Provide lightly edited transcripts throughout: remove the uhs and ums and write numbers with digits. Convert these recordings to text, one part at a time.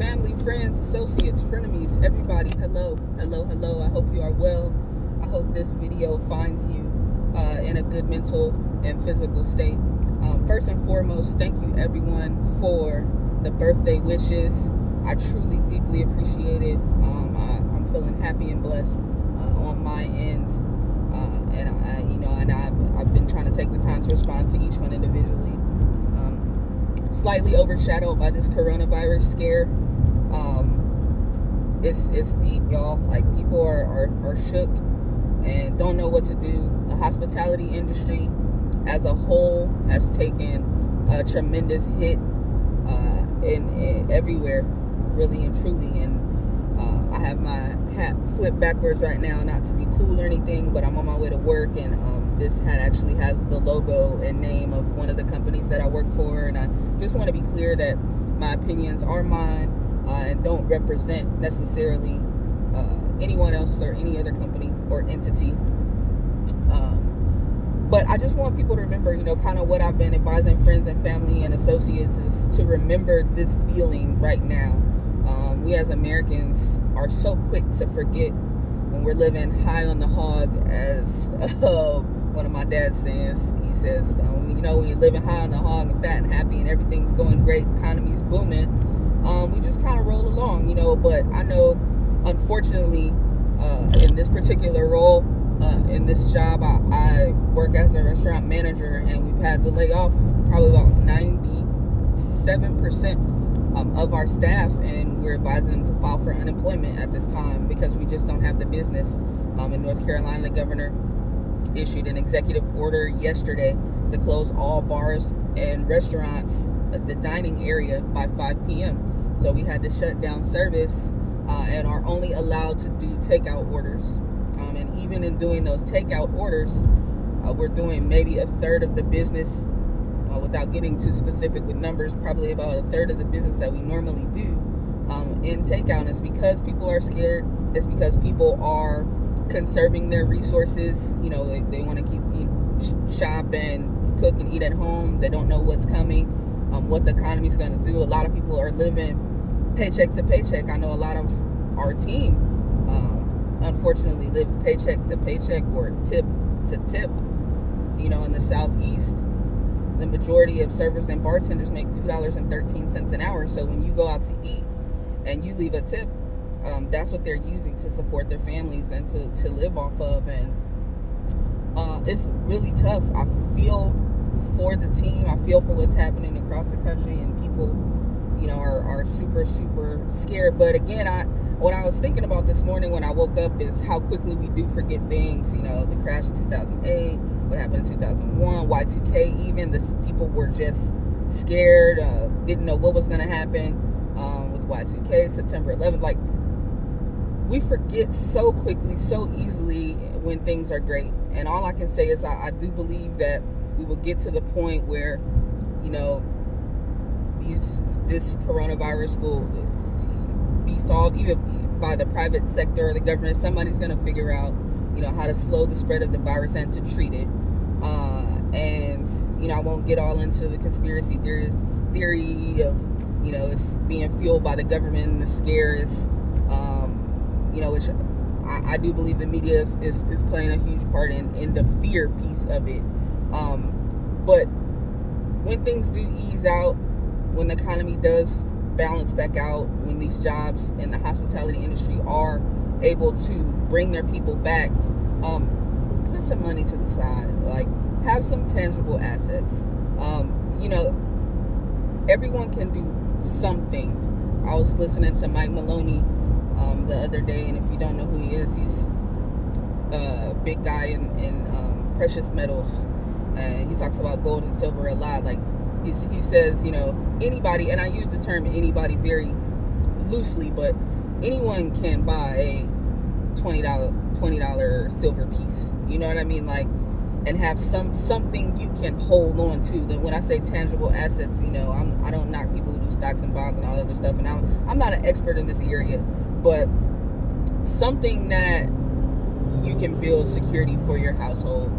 family, friends, associates, frenemies, everybody. Hello. I hope you are well. I hope this video finds you in a good mental and physical state. First and foremost, thank you everyone for the birthday wishes. I truly, deeply appreciate it. I'm feeling happy and blessed on my end, and I've been trying to take the time to respond to each one individually. Slightly overshadowed by this coronavirus scare. It's deep, y'all. Like, people are shook and don't know what to do. The hospitality industry as a whole has taken a tremendous hit in everywhere, really and truly. And I have my hat flipped backwards right now, not to be cool or anything, but I'm on my way to work, and this hat actually has the logo and name of one of the companies that I work for. And I just want to be clear that my opinions are mine and don't represent necessarily anyone else or any other company or entity. But I just want people to remember, kind of what I've been advising friends and family and associates is to remember this feeling right now. We as Americans are so quick to forget when we're living high on the hog, as one of my dad's sayings. He says, when you're living high on the hog and fat and happy and everything's going great, economy's booming, we just kind of roll along, But I know, unfortunately, in this particular role, in this job, I work as a restaurant manager, and we've had to lay off probably about 97% of our staff, and we're advising them to file for unemployment at this time because we just don't have the business. In North Carolina, the governor issued an executive order yesterday to close all bars and restaurants, the dining area, by 5 p.m. So we had to shut down service and are only allowed to do takeout orders. And even in doing those takeout orders, we're doing maybe a third of the business, without getting too specific with numbers, probably about a third of the business that we normally do in takeout. And it's because people are scared. It's because people are conserving their resources. They want to keep shop and cook and eat at home. They don't know what's coming, what the economy's going to do. A lot of people are living paycheck to paycheck. I know a lot of our team unfortunately lives paycheck to paycheck or tip to tip. In the Southeast, the majority of servers and bartenders make $2.13 an hour. So when you go out to eat and you leave a tip, that's what they're using to support their families and to live off of. And it's really tough. I feel for the team. I feel for what's happening across the country, and people, are super, super scared. But again, what I was thinking about this morning when I woke up is how quickly we do forget things. The crash of 2008, what happened in 2001, Y2K even. People were just scared, didn't know what was going to happen with Y2K, September 11th. Like, we forget so quickly, so easily when things are great. And all I can say is I do believe that we will get to the point where, this coronavirus will be solved either by the private sector or the government. Somebody's going to figure out, how to slow the spread of the virus and to treat it. And I won't get all into the conspiracy theory of, it's being fueled by the government and the scares, which I do believe the media is playing a huge part in the fear piece of it. But when things do ease out, when the economy does balance back out, when these jobs in the hospitality industry are able to bring their people back, put some money to the side. Like, have some tangible assets. Everyone can do something. I was listening to Mike Maloney the other day, and if you don't know who he is, he's a big guy in precious metals, and he talks about gold and silver a lot. Like, he says, anybody, and I use the term anybody very loosely, but anyone can buy a $20 silver piece. You know what I mean? Like, and have something you can hold on to. Then when I say tangible assets, I don't knock people who do stocks and bonds and all that other stuff. And I'm not an expert in this area, but something that you can build security for your household.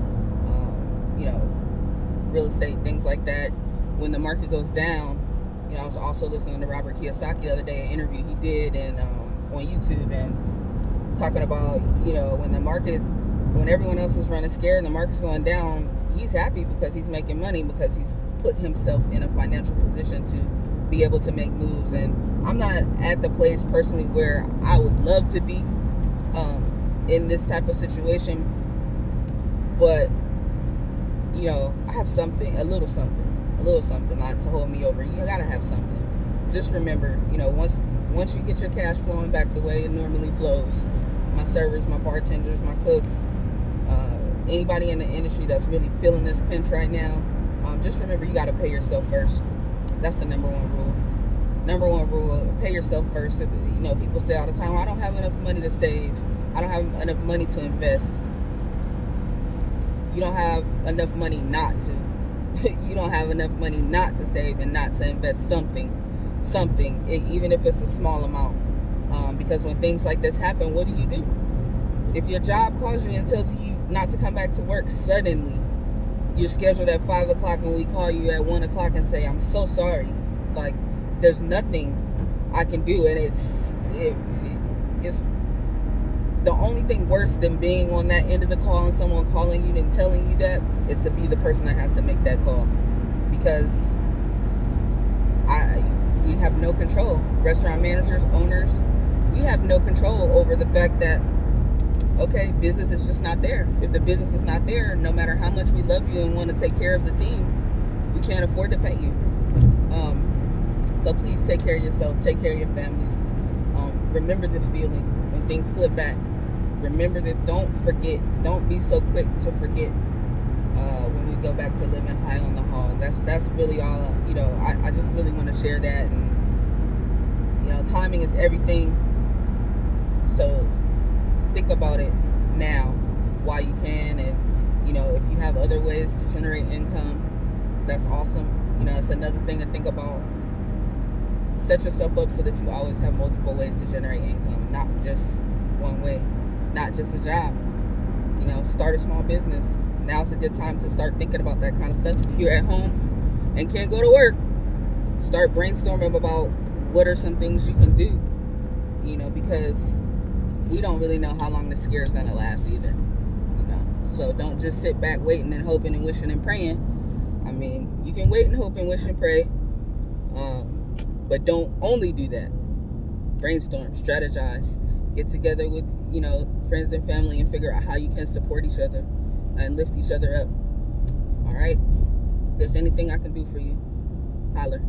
Real estate, things like that. When the market goes down, You know, I was also listening to Robert Kiyosaki the other day, an interview he did and on YouTube, and talking about, you know, when everyone else is running scared and the market's going down, he's happy because he's making money, because he's put himself in a financial position to be able to make moves. And I'm not at the place personally where I would love to be in this type of situation, but you know, I have something, a little something not to hold me over. You gotta have something. Just remember, you know, once you get your cash flowing back the way it normally flows, my servers, my bartenders, my cooks, anybody in the industry that's really feeling this pinch right now, just remember you gotta pay yourself first. That's the number one rule. Number one rule, pay yourself first. You know, people say all the time, well, I don't have enough money to save. I don't have enough money to invest. You don't have enough money not to. You don't have enough money not to save and not to invest something, even if it's a small amount. Because when things like this happen, what do? If your job calls you and tells you not to come back to work suddenly, you're scheduled at 5 o'clock and we call you at 1 o'clock and say, I'm so sorry. Like, there's nothing I can do. And it's the only thing worse than being on that end of the call and someone calling you and telling you that is to be the person that has to make that call. Because we have no control. Restaurant managers, owners, we have no control over the fact that, okay, business is just not there. If the business is not there, no matter how much we love you and want to take care of the team, we can't afford to pay you. So please take care of yourself, take care of your families. Remember this feeling when things flip back. Remember that, don't be so quick to forget when we go back to living high on the hog. That's really all, you know, I just really want to share that. And, you know, timing is everything. So think about it now while you can. And, you know, if you have other ways to generate income, that's awesome. You know, it's another thing to think about. Set yourself up so that you always have multiple ways to generate income, not just one way, not just a job. You know, start a small business. Now's a good time to start thinking about that kind of stuff. If you're at home and can't go to work, start brainstorming about what are some things you can do, you know, because we don't really know how long the scare is going to last either, you know. So don't just sit back waiting and hoping and wishing and praying. I mean, you can wait and hope and wish and pray, but don't only do that. Brainstorm, strategize, get together with, you know, friends and family and figure out how you can support each other and lift each other up. All right? If there's anything I can do for you, holler.